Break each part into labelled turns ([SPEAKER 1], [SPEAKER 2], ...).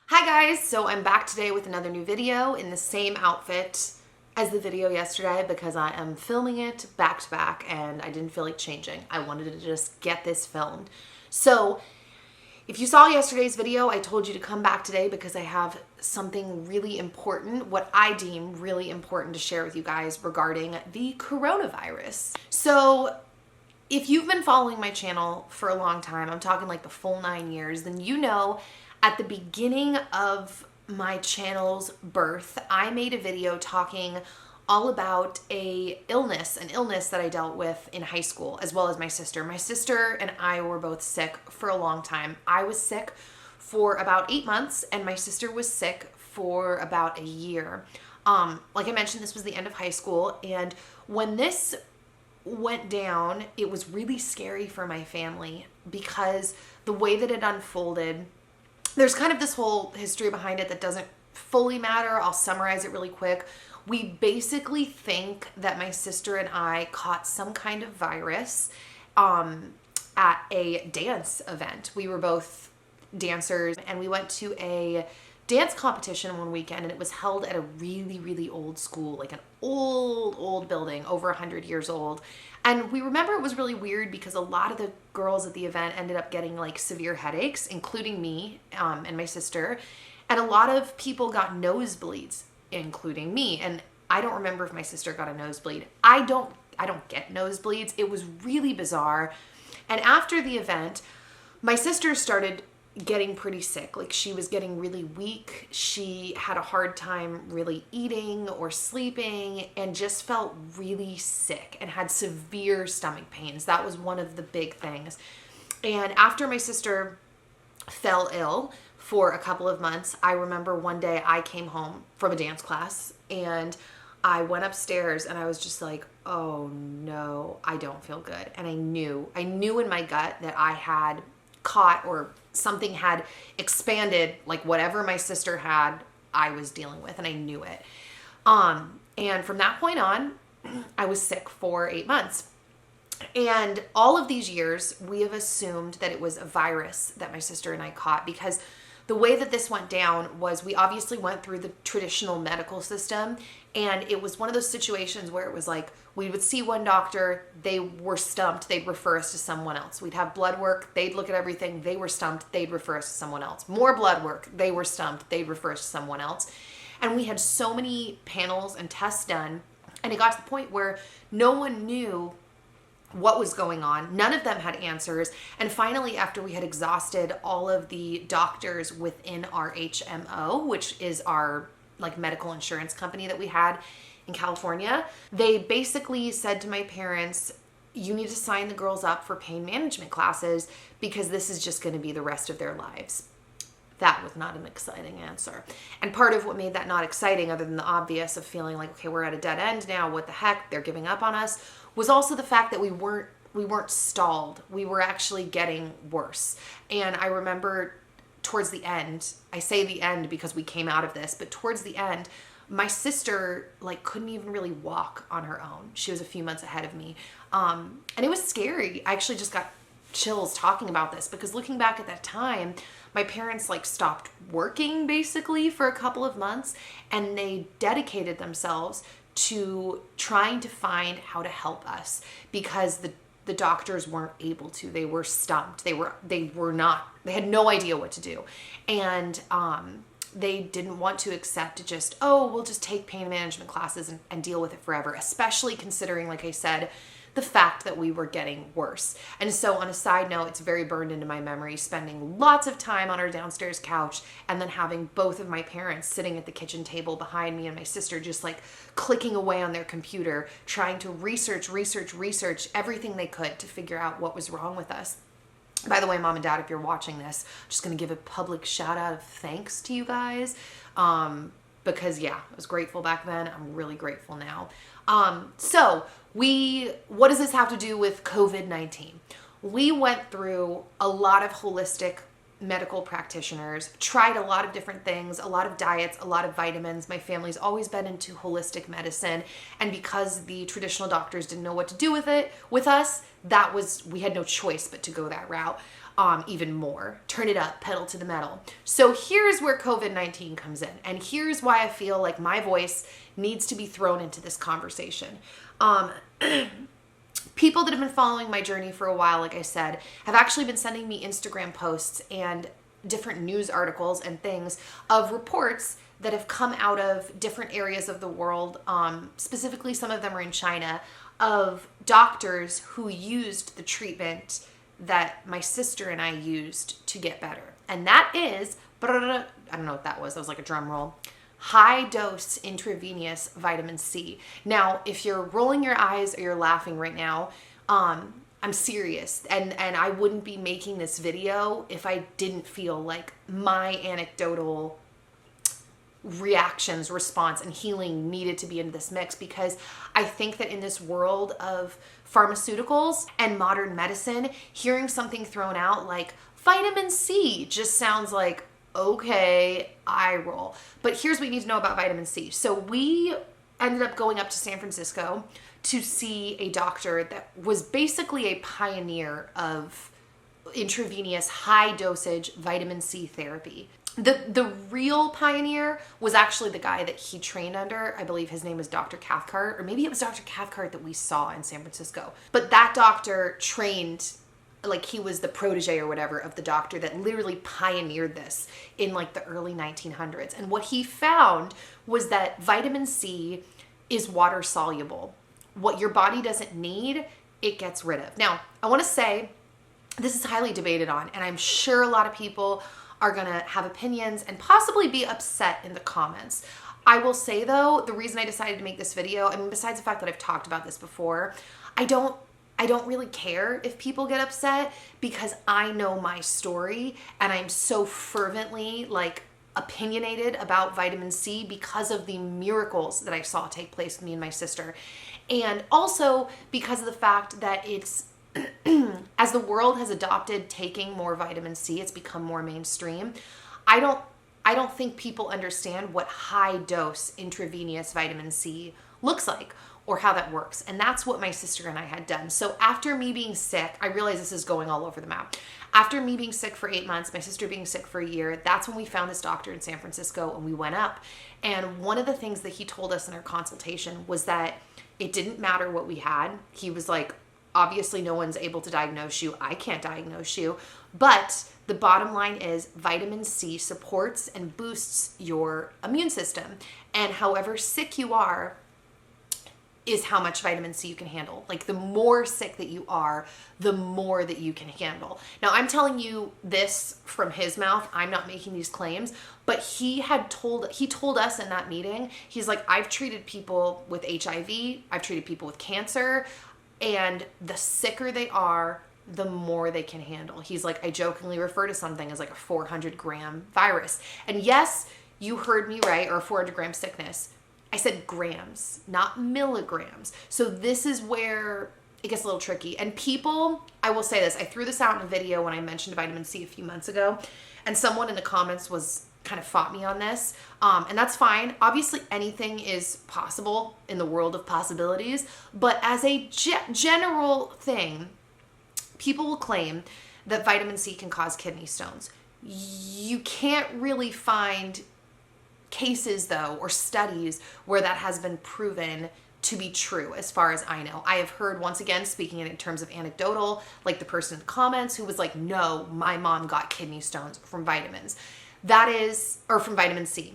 [SPEAKER 1] Hi guys, so I'm back today with another new video in the same outfit as the video yesterday because I am filming it back to back and I didn't feel like changing. I wanted to just get this filmed. So if you saw yesterday's video, I told you to come back today because I have something really important, what I deem really important to share with you guys regarding the coronavirus. So if you've been following my channel for a long time, I'm talking like the full 9 years, then you know at the beginning of my channel's birth, I made a video talking all about an illness that I dealt with in high school, as well as my sister. My sister and I were both sick for a long time. I was sick for about 8 months, and my sister was sick for about a year. Like I mentioned, this was the end of high school, and when this went down, it was really scary for my family because the way that it unfolded, there's kind of this whole history behind it that doesn't fully matter. I'll summarize it really quick. We basically think that my sister and I caught some kind of virus at a dance event. We were both dancers and we went to a dance competition one weekend, and it was held at a really, really old school, like an old building, over 100 years old. And we remember it was really weird because a lot of the girls at the event ended up getting like severe headaches, including me and my sister. And a lot of people got nosebleeds, including me. And I don't remember if my sister got a nosebleed. I don't get nosebleeds. It was really bizarre. And after the event, my sister started getting pretty sick. Like, she was getting really weak. She had a hard time really eating or sleeping and just felt really sick and had severe stomach pains. That was one of the big things. And after my sister fell ill for a couple of months, I remember one day I came home from a dance class and I went upstairs and I was just like, oh no, I don't feel good. And I knew in my gut that I had caught, or something had expanded, like whatever my sister had, I was dealing with, and I knew it. And from that point on, I was sick for 8 months. And all of these years, we have assumed that it was a virus that my sister and I caught, because the way that this went down was we obviously went through the traditional medical system, and it was one of those situations where it was like we would see one doctor, they were stumped, they'd refer us to someone else. We'd have blood work, they'd look at everything, they were stumped, they'd refer us to someone else. More blood work, they were stumped, they'd refer us to someone else. And we had so many panels and tests done, and it got to the point where no one knew what was going on. None of them had answers. And finally, after we had exhausted all of the doctors within our HMO, which is our like medical insurance company that we had in California, they basically said to my parents, you need to sign the girls up for pain management classes because this is just going to be the rest of their lives. That was not an exciting answer. And part of what made that not exciting, other than the obvious of feeling like, okay, we're at a dead end now, what the heck, they're giving up on us, was also the fact that we weren't stalled. We were actually getting worse. And I remember towards the end, I say the end because we came out of this, but towards the end, my sister like couldn't even really walk on her own. She was a few months ahead of me. And it was scary. I actually just got chills talking about this because looking back at that time, my parents like stopped working basically for a couple of months, and they dedicated themselves to trying to find how to help us because the doctors weren't able to. They were stumped. They had no idea what to do. And they didn't want to accept just, oh, we'll just take pain management classes and deal with it forever, especially considering, like I said, the fact that we were getting worse. And so on a side note, it's very burned into my memory, spending lots of time on our downstairs couch and then having both of my parents sitting at the kitchen table behind me and my sister just like clicking away on their computer, trying to research everything they could to figure out what was wrong with us. By the way, Mom and Dad, if you're watching this, I'm just going to give a public shout out of thanks to you guys. Because yeah, I was grateful back then. I'm really grateful now. So what does this have to do with COVID-19? We went through a lot of holistic medical practitioners, tried a lot of different things, a lot of diets, a lot of vitamins. My family's always been into holistic medicine. And because the traditional doctors didn't know what to do with us, we had no choice but to go that route. even more. Turn it up, pedal to the metal. So here's where COVID-19 comes in. And here's why I feel like my voice needs to be thrown into this conversation. People that have been following my journey for a while, like I said, have actually been sending me Instagram posts and different news articles and things of reports that have come out of different areas of the world. Specifically, some of them are in China, of doctors who used the treatment that my sister and I used to get better. And that is, I don't know what that was. That was like a drum roll. High dose intravenous vitamin C. Now, if you're rolling your eyes or you're laughing right now, I'm serious. And I wouldn't be making this video if I didn't feel like my anecdotal reactions, response, and healing needed to be in this mix, because I think that in this world of pharmaceuticals and modern medicine, hearing something thrown out like vitamin C just sounds like, okay, eye roll. But here's what you need to know about vitamin C. So we ended up going up to San Francisco to see a doctor that was basically a pioneer of intravenous high dosage vitamin C therapy. The real pioneer was actually the guy that he trained under. I believe his name was Dr. Cathcart, or maybe it was Dr. Cathcart that we saw in San Francisco. But that doctor trained, like he was the protege or whatever of the doctor that literally pioneered this in like the early 1900s. And what he found was that vitamin C is water soluble. What your body doesn't need, it gets rid of. Now, I want to say this is highly debated on, and I'm sure a lot of people are going to have opinions and possibly be upset in the comments. I will say though, the reason I decided to make this video, I mean, besides the fact that I've talked about this before, I don't really care if people get upset, because I know my story and I'm so fervently like opinionated about vitamin C because of the miracles that I saw take place with me and my sister. And also because of the fact that it's as the world has adopted taking more vitamin C, it's become more mainstream. I don't think people understand what high dose intravenous vitamin C looks like or how that works. And that's what my sister and I had done. So after me being sick, I realize this is going all over the map. After me being sick for 8 months, my sister being sick for a year, that's when we found this doctor in San Francisco and we went up. And one of the things that he told us in our consultation was that it didn't matter what we had. He was like, obviously no one's able to diagnose you. I can't diagnose you. But the bottom line is vitamin C supports and boosts your immune system. And however sick you are is how much vitamin C you can handle. Like the more sick that you are, the more that you can handle. Now I'm telling you this from his mouth. I'm not making these claims, but he told us in that meeting, he's like, I've treated people with HIV, I've treated people with cancer, and the sicker they are, the more they can handle. He's like, I jokingly refer to something as like a 400-gram virus. And yes, you heard me right, or a 400-gram sickness. I said grams, not milligrams. So this is where it gets a little tricky. And people, I will say this, I threw this out in a video when I mentioned vitamin C a few months ago, and someone in the comments kind of fought me on this. And that's fine. Obviously anything is possible in the world of possibilities, but as a general thing, people will claim that vitamin C can cause kidney stones. You can't really find cases though, or studies where that has been proven to be true, as far as I know. I have heard, once again, speaking in terms of anecdotal, like the person in the comments who was like, no, my mom got kidney stones from vitamins. Or from vitamin C.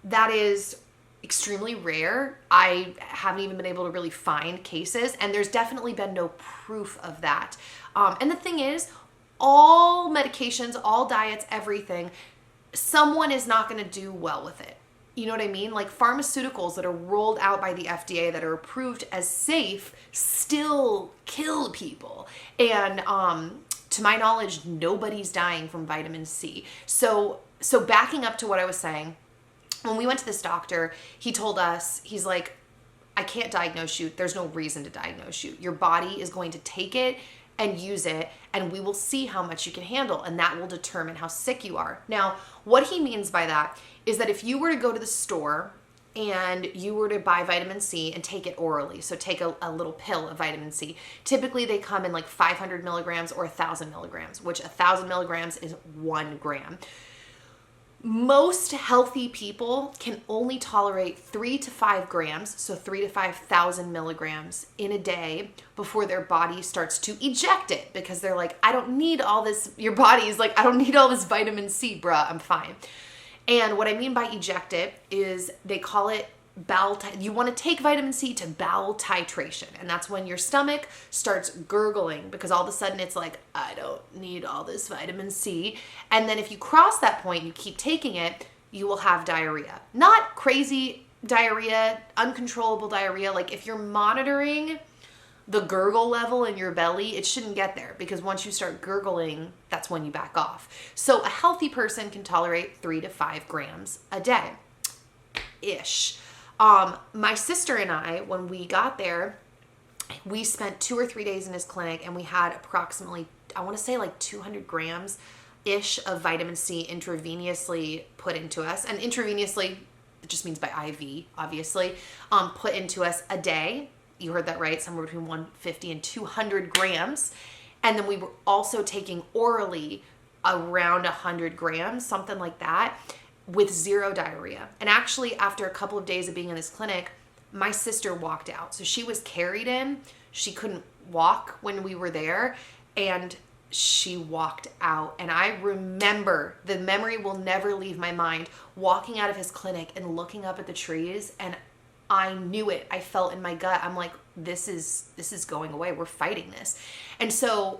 [SPEAKER 1] That is extremely rare. I haven't even been able to really find cases, and there's definitely been no proof of that. And the thing is, all medications, all diets, everything, someone is not going to do well with it. You know what I mean? Like pharmaceuticals that are rolled out by the FDA that are approved as safe still kill people. And to my knowledge, nobody's dying from vitamin C. So backing up to what I was saying, when we went to this doctor, he told us, he's like, I can't diagnose you. There's no reason to diagnose you. Your body is going to take it and use it, and we will see how much you can handle, and that will determine how sick you are. Now, what he means by that is that if you were to go to the store and you were to buy vitamin C and take it orally, so take a little pill of vitamin C, typically they come in like 500 milligrams or 1,000 milligrams, which 1,000 milligrams is 1 gram. Most healthy people can only tolerate 3 to 5 grams, so 3 to 5,000 milligrams in a day before their body starts to eject it, because they're like, I don't need all this. Your body's like, I don't need all this vitamin C, bruh, I'm fine. And what I mean by eject it is they call it you want to take vitamin C to bowel titration. And that's when your stomach starts gurgling, because all of a sudden it's like, I don't need all this vitamin C. And then if you cross that point and you keep taking it, you will have diarrhea. Not crazy diarrhea, uncontrollable diarrhea. Like if you're monitoring the gurgle level in your belly, it shouldn't get there, because once you start gurgling, that's when you back off. So a healthy person can tolerate 3 to 5 grams a day ish. My sister and I, when we got there, we spent 2 or 3 days in his clinic, and we had approximately, I want to say like 200 grams ish of vitamin C intravenously put into us. And intravenously, it just means by IV, obviously, put into us a day. You heard that right, somewhere between 150 and 200 grams. And then we were also taking orally around 100 grams, something like that, with 0 diarrhea. And actually, after a couple of days of being in this clinic, my sister walked out. So she was carried in. She couldn't walk when we were there, and she walked out. And I remember, the memory will never leave my mind, walking out of his clinic and looking up at the trees, and I knew it. I felt in my gut. I'm like, this is going away. We're fighting this. And so,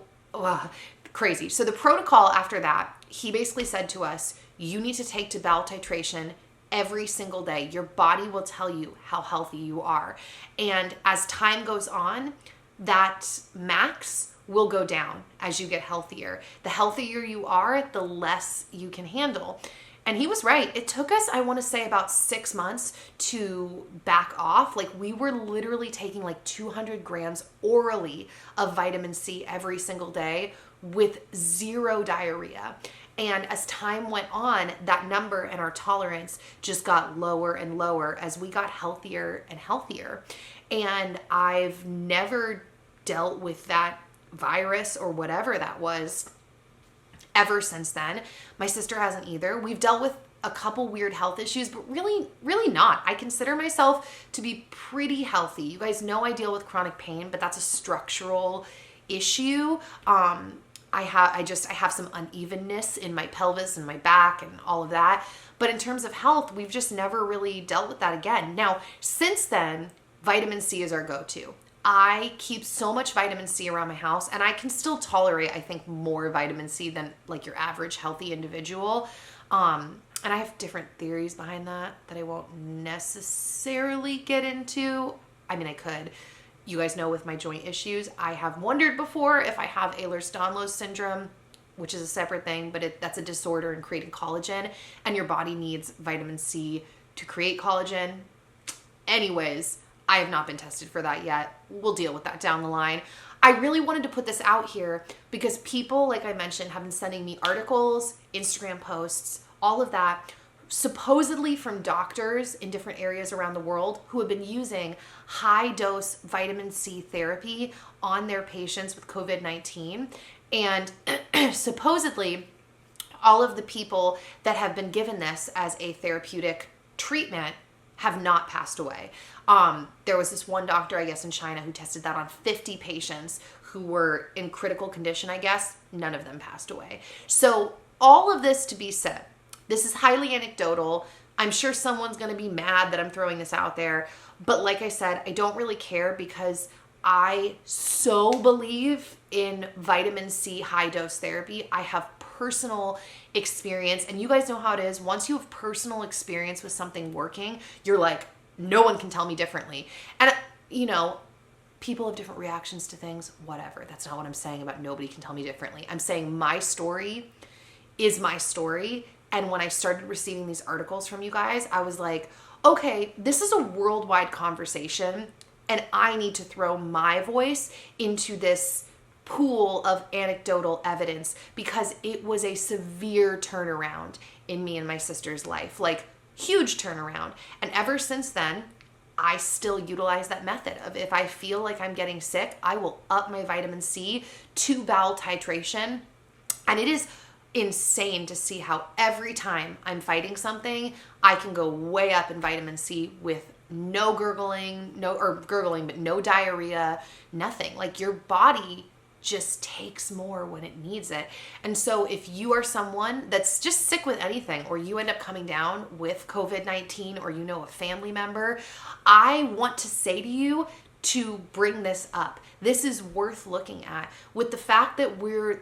[SPEAKER 1] crazy. So the protocol after that, he basically said to us, you need to take to bowel titration every single day. Your body will tell you how healthy you are. And as time goes on, that max will go down as you get healthier. The healthier you are, the less you can handle. And he was right. It took us, I want to say, about 6 months to back off. Like, we were literally taking like 200 grams orally of vitamin C every single day with 0 diarrhea. And as time went on, that number and our tolerance just got lower and lower as we got healthier and healthier. And I've never dealt with that virus or whatever that was ever since then. My sister hasn't either. We've dealt with a couple weird health issues, but really not. I consider myself to be pretty healthy. You guys know I deal with chronic pain, but that's a structural issue. I have some unevenness in my pelvis and my back and all of that. But in terms of health, we've just never really dealt with that again. Now, since then, vitamin C is our go-to. I keep so much vitamin C around my house, and I can still tolerate, I think, more vitamin C than like your average healthy individual. And I have different theories behind that I won't necessarily get into. I mean, I could. You guys know with my joint issues, I have wondered before if I have Ehlers-Danlos syndrome, which is a separate thing, but that's a disorder in creating collagen, and your body needs vitamin C to create collagen. Anyways, I have not been tested for that yet. We'll deal with that down the line. I really wanted to put this out here because people, like I mentioned, have been sending me articles, Instagram posts, all of that, supposedly from doctors in different areas around the world who have been using high-dose vitamin C therapy on their patients with COVID-19. And supposedly, all of the people that have been given this as a therapeutic treatment have not passed away. There was this one doctor, I guess, in China who tested that on 50 patients who were in critical condition, I guess. None of them passed away. So all of this to be said, this is highly anecdotal. I'm sure someone's going to be mad that I'm throwing this out there. But like I said, I don't really care because I so believe in vitamin C high-dose therapy. I have personal experience, and you guys know how it is. Once you have personal experience with something working, you're like, no one can tell me differently. And, you know, people have different reactions to things, whatever. That's not what I'm saying about nobody can tell me differently. I'm saying my story is my story. And when I started receiving these articles from you guys, I was like, okay, this is a worldwide conversation, and I need to throw my voice into this pool of anecdotal evidence because it was a severe turnaround in me and my sister's life. Like, Huge turnaround. And ever since then, I still utilize that method of, if I feel like I'm getting sick, I will up my vitamin C to bowel titration. And it is insane to see how every time I'm fighting something, I can go way up in vitamin C with no gurgling, but no diarrhea, nothing. Like, your body just takes more when it needs it. And so if you are someone that's just sick with anything, or you end up coming down with COVID-19, or you know a family member, I want to say to you to bring this up. This is worth looking at. With the fact that we're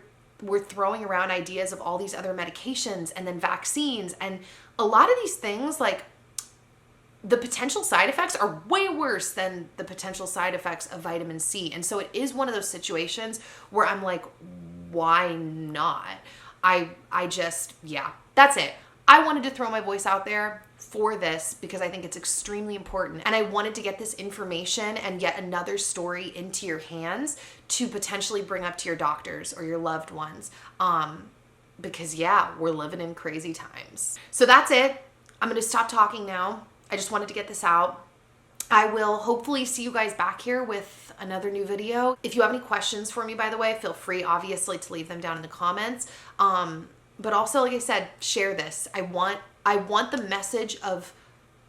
[SPEAKER 1] throwing around ideas of all these other medications and then vaccines, and a lot of these things, like, the potential side effects are way worse than the potential side effects of vitamin C. And so it is one of those situations where I'm like, why not? I just, yeah, that's it. I wanted to throw my voice out there for this because I think it's extremely important. And I wanted to get this information and yet another story into your hands to potentially bring up to your doctors or your loved ones. Because yeah, we're living in crazy times. So that's it. I'm going to stop talking now. I just wanted to get this out. I will hopefully see you guys back here with another new video. If you have any questions for me, by the way, feel free, obviously, to leave them down in the comments. But also, like I said, share this. I want the message of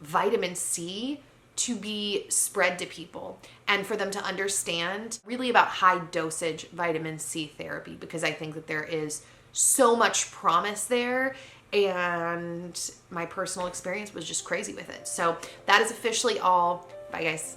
[SPEAKER 1] vitamin C to be spread to people and for them to understand really about high dosage vitamin C therapy, because I think that there is so much promise there. And my personal experience was just crazy with it. So that is officially all. Bye, guys.